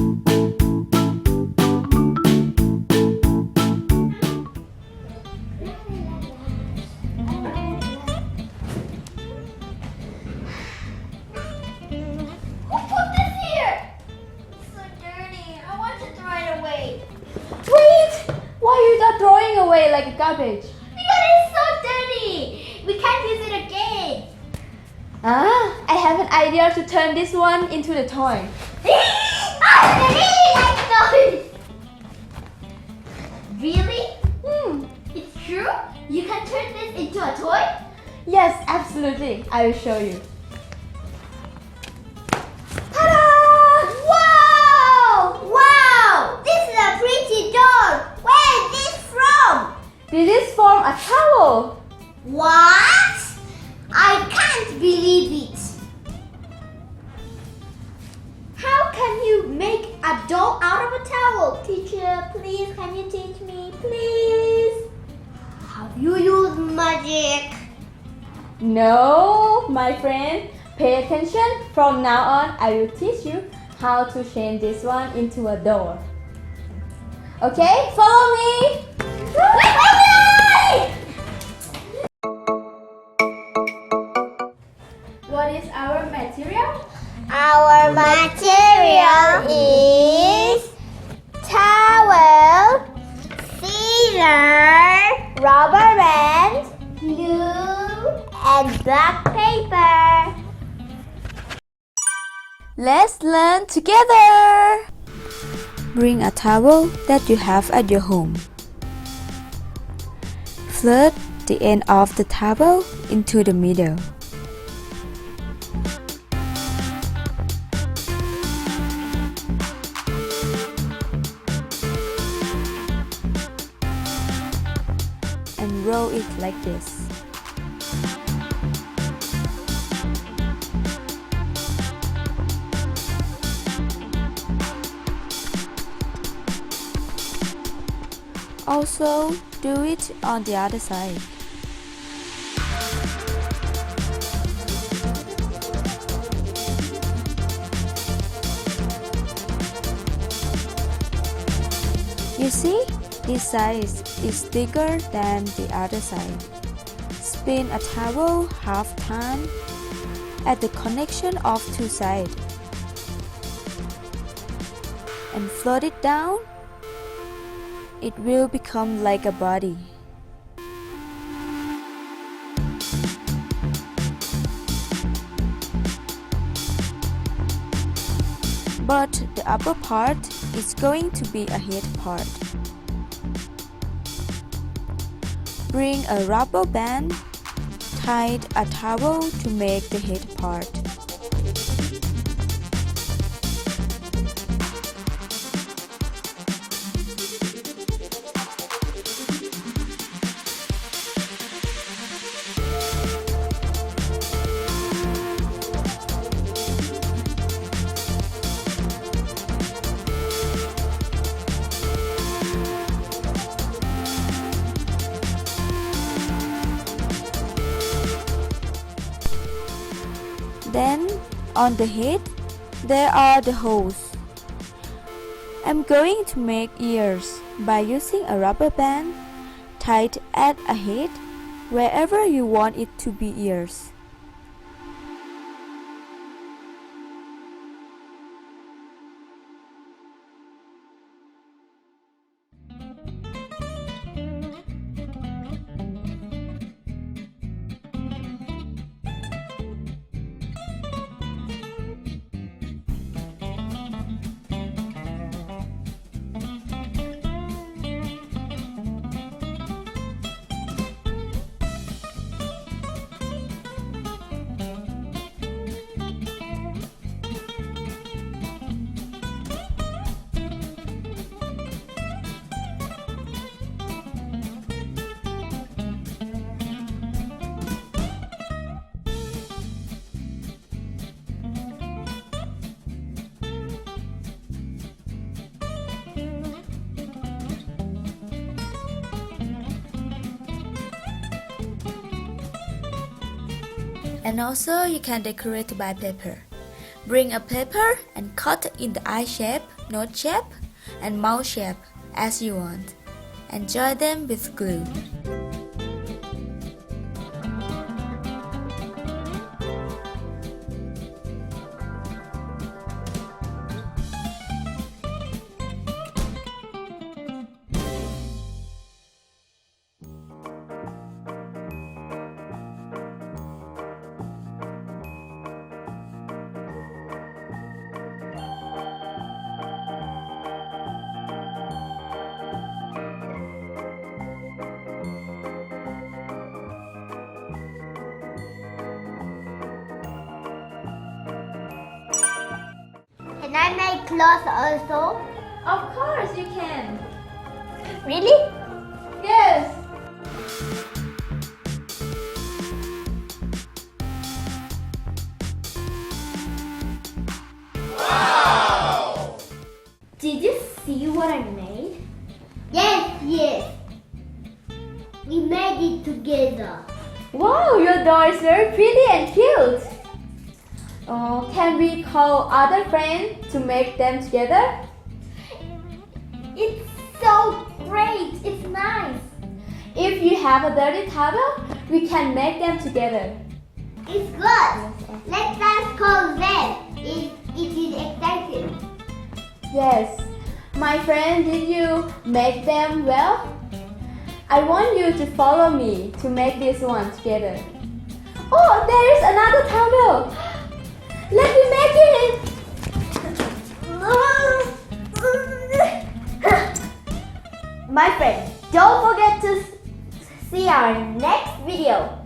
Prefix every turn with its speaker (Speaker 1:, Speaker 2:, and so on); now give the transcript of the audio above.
Speaker 1: Who put this here? It's so dirty. I want to throw it away.
Speaker 2: Wait! Why are you not throwing away like a garbage?
Speaker 1: Because it's so dirty. We can't use it again.
Speaker 2: I have an idea to turn this one into the toy.
Speaker 1: I really like those. Really? It's true? You can turn this into a toy?
Speaker 2: Yes, absolutely. I will show you.
Speaker 1: Ta-da! Wow! Wow! This is a pretty doll. Where is this from?
Speaker 2: This is from a towel.
Speaker 1: What? I can't believe it. How can you make a doll out of a towel? Teacher, please, can you teach me, please? How do you use magic?
Speaker 2: No, my friend. Pay attention. From now on, I will teach you how to change this one into a door. Okay, follow me.
Speaker 1: Wait!
Speaker 2: What is our material?
Speaker 1: Our material is towel, scissors, rubber band, glue, and black paper.
Speaker 2: Let's learn together. Bring a towel that you have at your home. Fold the end of the towel into the middle. And roll it like this. Also, do it on the other side. You see, this side is thicker than the other side. Spin a towel half time at the connection of two sides and float it down. It will become like a body. But the upper part is going to be a head part. Bring a rubber band, tie a towel to make the head part. Then, on the head, there are the holes. I'm going to make ears by using a rubber band tied at a head wherever you want it to be ears. And also you can decorate by paper. Bring a paper and cut in the eye shape, nose shape, and mouth shape as you want, and join them with glue.
Speaker 1: Can I make clothes also?
Speaker 2: Of course you can.
Speaker 1: Really?
Speaker 2: Yes.
Speaker 1: Did you see what I made? Yes. We made it together.
Speaker 2: Wow, your doll is very pretty and cute. Can we call other friends to make them together?
Speaker 1: It's so great. It's nice.
Speaker 2: If you have a dirty towel, we can make them together.
Speaker 1: It's good. Let us call them. It is exciting.
Speaker 2: Yes. My friend, did you make them well? I want you to follow me to make this one together. Oh, there is another towel. Let me make it.
Speaker 1: My friend, don't forget to see our next video.